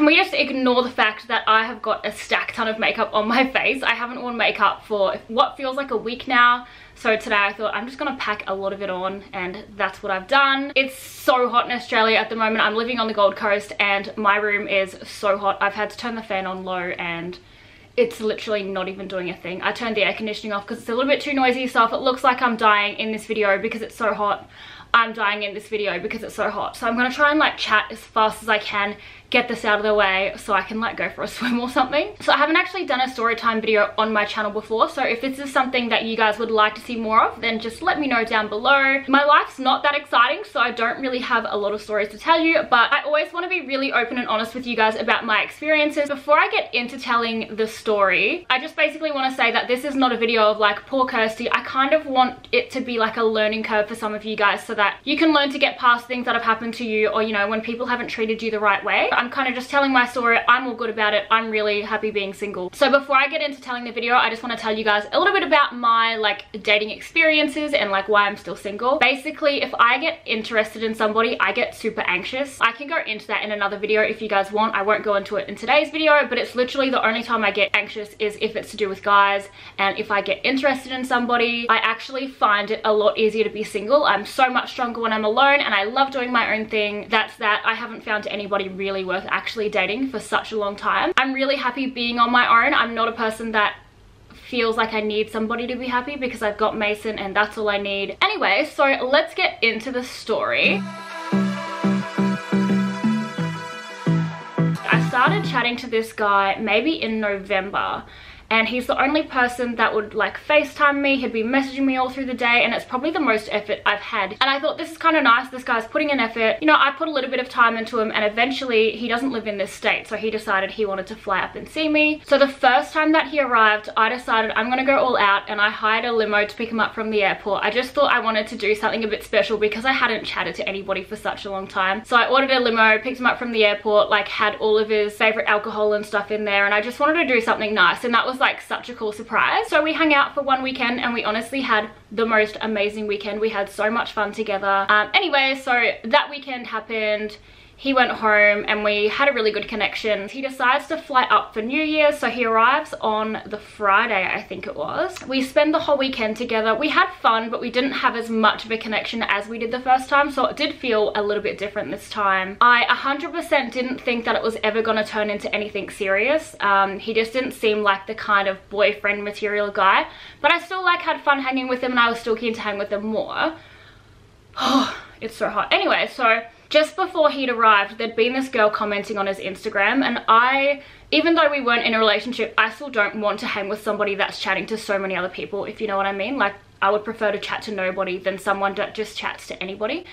Can we just ignore the fact that I have got a stack ton of makeup on my face? I haven't worn makeup for what feels like a week now. So today I thought I'm just gonna pack a lot of it on, and that's what I've done. It's so hot in Australia at the moment. I'm living on the Gold Coast and my room is so hot. I've had to turn the fan on low and it's literally not even doing a thing. I turned the air conditioning off because it's a little bit too noisy, so if it looks like I'm dying in this video because it's so hot, I'm dying in this video because it's so hot. So I'm gonna try and like chat as fast as I can, get this out of the way so I can like go for a swim or something. So I haven't actually done a story time video on my channel before, so if this is something that you guys would like to see more of, then just let me know down below. My life's not that exciting, so I don't really have a lot of stories to tell you, but I always want to be really open and honest with you guys about my experiences. Before I get into telling the story, I just basically want to say that this is not a video of like poor Kirstie. I kind of want it to be like a learning curve for some of you guys so that you can learn to get past things that have happened to you, or you know, when people haven't treated you the right way. I'm kind of just telling my story. I'm all good about it. I'm really happy being single. So before I get into telling the video, I just want to tell you guys a little bit about my like dating experiences and like why I'm still single. Basically, if I get interested in somebody, I get super anxious. I can go into that in another video if you guys want. I won't go into it in today's video, but it's literally the only time I get anxious is if it's to do with guys. And if I get interested in somebody, I actually find it a lot easier to be single. I'm so much stronger when I'm alone, and I love doing my own thing. That's that. I haven't found anybody really worth actually dating for such a long time. I'm really happy being on my own. I'm not a person that feels like I need somebody to be happy because I've got Mason and that's all I need. Anyway, so let's get into the story. I started chatting to this guy maybe in November, and he's the only person that would like FaceTime me. He'd be messaging me all through the day, and it's probably the most effort I've had. And I thought, this is kind of nice. This guy's putting in effort. You know, I put a little bit of time into him, and eventually he doesn't live in this state, so he decided he wanted to fly up and see me. So the first time that he arrived, I decided I'm gonna go all out, and I hired a limo to pick him up from the airport. I just thought I wanted to do something a bit special because I hadn't chatted to anybody for such a long time. So I ordered a limo, picked him up from the airport, like had all of his favorite alcohol and stuff in there, and I just wanted to do something nice, and that was like such a cool surprise. So we hung out for one weekend, and we honestly had the most amazing weekend. We had so much fun together. Anyway, so that weekend happened. He went home and we had a really good connection. He decides to fly up for New Year's, so he arrives on the Friday, I think it was. We spend the whole weekend together. We had fun, but we didn't have as much of a connection as we did the first time, so it did feel a little bit different this time. I 100% didn't think that it was ever going to turn into anything serious. He just didn't seem like the kind of boyfriend material guy, but I still like had fun hanging with him, and I was still keen to hang with him more. Oh, it's so hot. Anyway, so just before he'd arrived, there'd been this girl commenting on his Instagram, and even though we weren't in a relationship, I still don't want to hang with somebody that's chatting to so many other people, if you know what I mean. Like, I would prefer to chat to nobody than someone that just chats to anybody.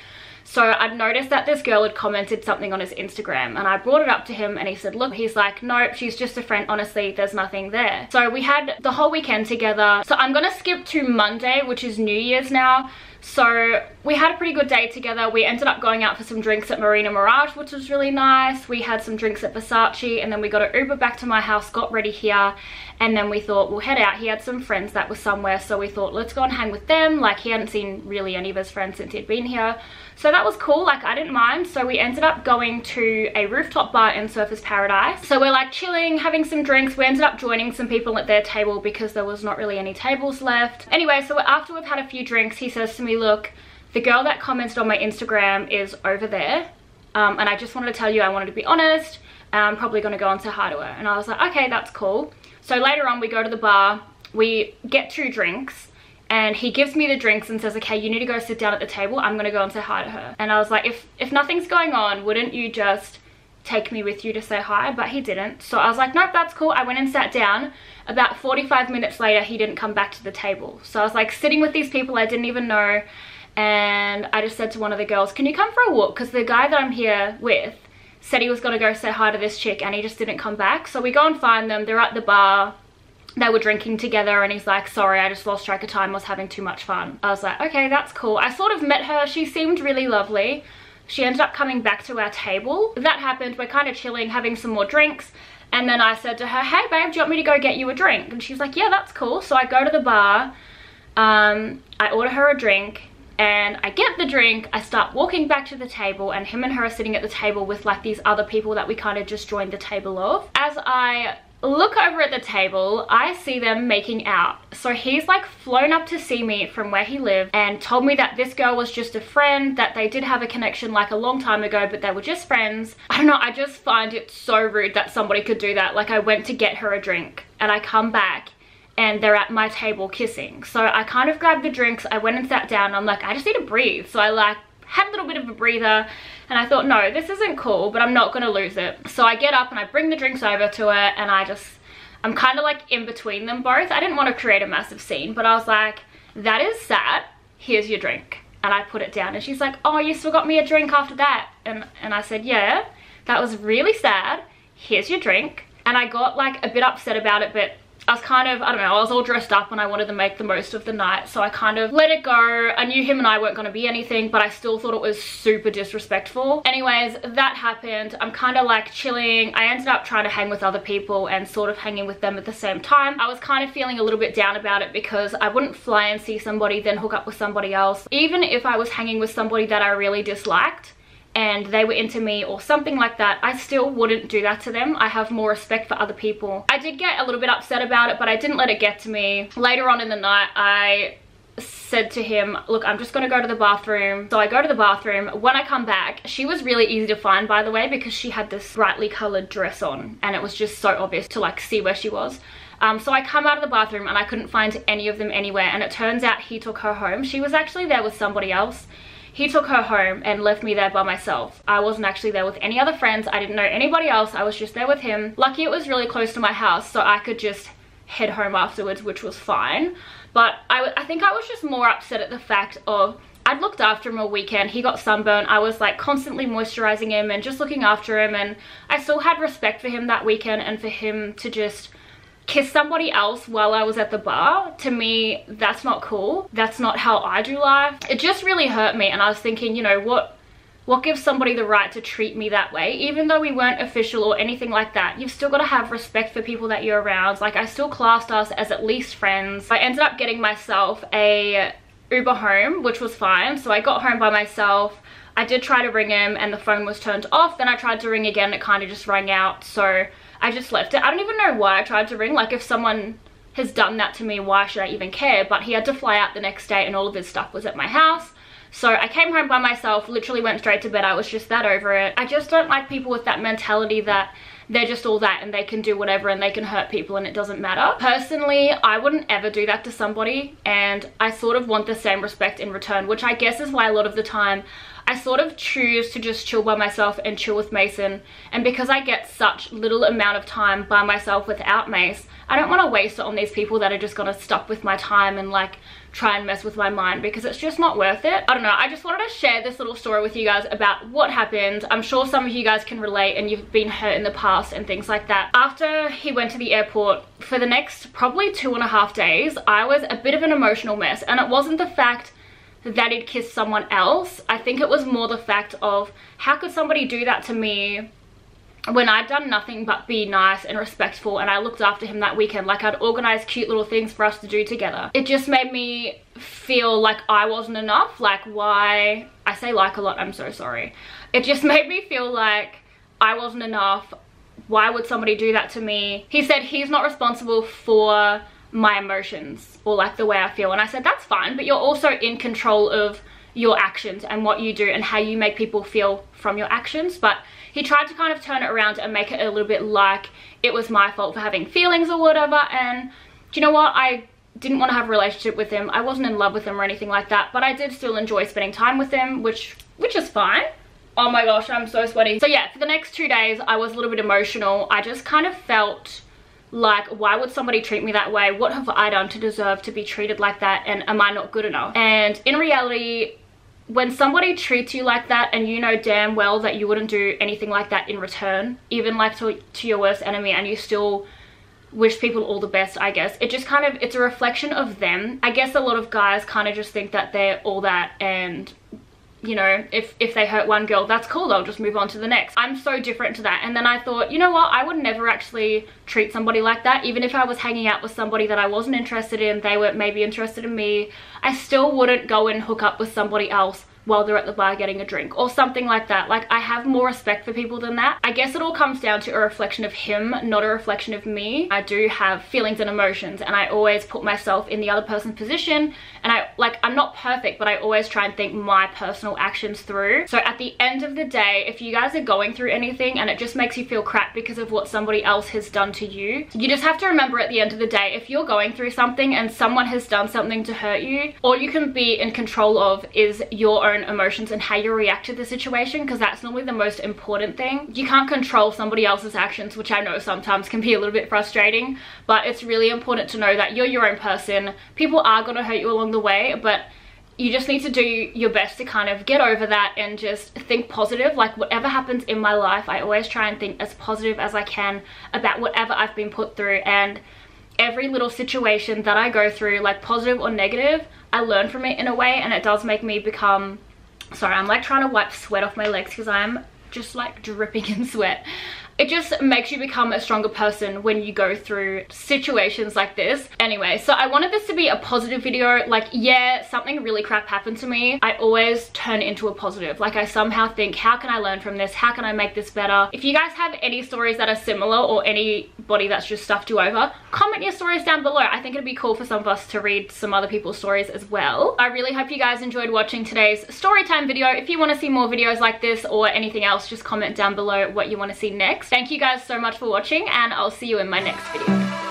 So I'd noticed that this girl had commented something on his Instagram, and I brought it up to him, and he said, look, he's like, nope, she's just a friend, honestly, there's nothing there. So we had the whole weekend together. So I'm gonna skip to Monday, which is New Year's now. So we had a pretty good day together. We ended up going out for some drinks at Marina Mirage, which was really nice. We had some drinks at Versace, and then we got an Uber back to my house, got ready here, and then we thought we'll head out. He had some friends that were somewhere, so we thought let's go and hang with them. Like, he hadn't seen really any of his friends since he'd been here, so that was cool. Like, I didn't mind. So we ended up going to a rooftop bar in Surfers Paradise. So we're like chilling, having some drinks. We ended up joining some people at their table because there was not really any tables left. Anyway, so after we've had a few drinks, he says to me, look, the girl that commented on my Instagram is over there, and I just wanted to tell you, I wanted to be honest, and I'm probably going to go and say hi to her. And I was like, okay, that's cool. So later on, we go to the bar, we get 2 drinks, and he gives me the drinks and says, okay, you need to go sit down at the table, I'm going to go and say hi to her. And I was like, if nothing's going on, wouldn't you just take me with you to say hi? But he didn't. So I was like, nope, that's cool. I went and sat down. About 45 minutes later, he didn't come back to the table. So I was like sitting with these people I didn't even know, and I just said to one of the girls, can you come for a walk? Because the guy that I'm here with said he was going to go say hi to this chick, and he just didn't come back. So we go and find them. They're at the bar. They were drinking together, and he's like, sorry, I just lost track of time. I was having too much fun. I was like, okay, that's cool. I sort of met her. She seemed really lovely. She ended up coming back to our table. That happened. We're kind of chilling, having some more drinks. And then I said to her, hey babe, do you want me to go get you a drink? And she's like, yeah, that's cool. So I go to the bar. I order her a drink. and I get the drink, I start walking back to the table, and him and her are sitting at the table with like these other people that we kind of just joined the table of. As I look over at the table, I see them making out. So he's like flown up to see me from where he lived and told me that this girl was just a friend, that they did have a connection like a long time ago, but they were just friends. I don't know, I just find it so rude that somebody could do that. Like, I went to get her a drink and I come back and they're at my table kissing. So I kind of grabbed the drinks, I went and sat down, and I'm like, I just need to breathe. So I like had a little bit of a breather, and I thought, no, this isn't cool, but I'm not gonna lose it. So I get up and I bring the drinks over to her, and I'm kind of like in between them both. I didn't want to create a massive scene, but I was like, that is sad, here's your drink. And I put it down, and she's like, oh, you still got me a drink after that? And I said, yeah, that was really sad, here's your drink. And I got like a bit upset about it, but I was kind of, I don't know, I was all dressed up and I wanted to make the most of the night, so I kind of let it go. I knew him and I weren't going to be anything, but I still thought it was super disrespectful. Anyways, that happened. I'm kind of like chilling. I ended up trying to hang with other people and sort of hanging with them at the same time. I was kind of feeling a little bit down about it because I wouldn't fly and see somebody then hook up with somebody else. Even if I was hanging with somebody that I really disliked and they were into me or something like that, I still wouldn't do that to them. I have more respect for other people. I did get a little bit upset about it, but I didn't let it get to me. Later on in the night, I said to him, look, I'm just gonna go to the bathroom. So I go to the bathroom. When I come back, she was really easy to find, by the way, because she had this brightly colored dress on and it was just so obvious to like see where she was. So I come out of the bathroom and I couldn't find any of them anywhere, and it turns out he took her home. She was actually there with somebody else. He took her home and left me there by myself. I wasn't actually there with any other friends. I didn't know anybody else. I was just there with him. Lucky it was really close to my house, so I could just head home afterwards, which was fine. But I think I was just more upset at the fact of, I'd looked after him all weekend. He got sunburned. I was like constantly moisturizing him and just looking after him, and I still had respect for him that weekend, and for him to just kiss somebody else while I was at the bar, to me, that's not cool. That's not how I do life. It just really hurt me, and I was thinking, you know, what gives somebody the right to treat me that way? Even though we weren't official or anything like that, you've still got to have respect for people that you're around. Like, I still classed us as at least friends. I ended up getting myself a Uber home, which was fine. So I got home by myself. I did try to ring him and the phone was turned off. Then I tried to ring again, it kind of just rang out. So I just left it. I don't even know why I tried to ring. Like, if someone has done that to me, why should I even care? But he had to fly out the next day and all of his stuff was at my house. So I came home by myself, literally went straight to bed. I was just that over it. I just don't like people with that mentality that they're just all that and they can do whatever and they can hurt people and it doesn't matter. Personally, I wouldn't ever do that to somebody, and I sort of want the same respect in return, which I guess is why a lot of the time I sort of choose to just chill by myself and chill with Mason. And because I get such little amount of time by myself without Mace, I don't want to waste it on these people that are just gonna stop with my time and like try and mess with my mind, because it's just not worth it. I don't know, I just wanted to share this little story with you guys about what happened. I'm sure some of you guys can relate and you've been hurt in the past and things like that. After he went to the airport, for the next probably 2.5 days, I was a bit of an emotional mess. And it wasn't the fact that he'd kissed someone else. I think it was more the fact of, how could somebody do that to me when I'd done nothing but be nice and respectful, and I looked after him that weekend. Like, I'd organized cute little things for us to do together. It just made me feel like I wasn't enough. Like, why? I say like a lot, I'm so sorry. It just made me feel like I wasn't enough. Why would somebody do that to me? He said he's not responsible for my emotions or like the way I feel, and I said that's fine, but you're also in control of your actions and what you do and how you make people feel from your actions. But he tried to kind of turn it around and make it a little bit like it was my fault for having feelings or whatever. And do you know what? I didn't want to have a relationship with him. I wasn't in love with him or anything like that, but I did still enjoy spending time with him, which is fine. Oh my gosh, I'm so sweaty. So yeah, for the next 2 days, I was a little bit emotional. I just kind of felt like, why would somebody treat me that way? What have I done to deserve to be treated like that? And am I not good enough? And in reality, when somebody treats you like that and you know damn well that you wouldn't do anything like that in return, even like to your worst enemy, and you still wish people all the best, I guess, it just kind of, it's a reflection of them. I guess a lot of guys kind of just think that they're all that and you know, if they hurt one girl, that's cool, I'll just move on to the next. I'm so different to that. And then I thought, you know what, I would never actually treat somebody like that. Even if I was hanging out with somebody that I wasn't interested in, they were maybe interested in me, I still wouldn't go and hook up with somebody else while they're at the bar getting a drink or something like that. Like, I have more respect for people than that. I guess it all comes down to a reflection of him, not a reflection of me. I do have feelings and emotions, and I always put myself in the other person's position, and I'm not perfect, but I always try and think my personal actions through. So at the end of the day, if you guys are going through anything and it just makes you feel crap because of what somebody else has done to you, you just have to remember at the end of the day, if you're going through something and someone has done something to hurt you, all you can be in control of is your own emotions and how you react to the situation, because that's normally the most important thing. You can't control somebody else's actions, which I know sometimes can be a little bit frustrating, but it's really important to know that you're your own person. People are going to hurt you along the way, but you just need to do your best to kind of get over that and just think positive. Like, whatever happens in my life, I always try and think as positive as I can about whatever I've been put through, and every little situation that I go through, like positive or negative, I learn from it in a way, and it does make me become... Sorry, I'm like trying to wipe sweat off my legs because I'm just like dripping in sweat. It just makes you become a stronger person when you go through situations like this. Anyway, so I wanted this to be a positive video. Like, yeah, something really crap happened to me, I always turn into a positive. Like, I somehow think, how can I learn from this? How can I make this better? If you guys have any stories that are similar, or anybody that's just stuffed you over, comment your stories down below. I think it'd be cool for some of us to read some other people's stories as well. I really hope you guys enjoyed watching today's story time video. If you want to see more videos like this or anything else, just comment down below what you want to see next. Thank you guys so much for watching, and I'll see you in my next video.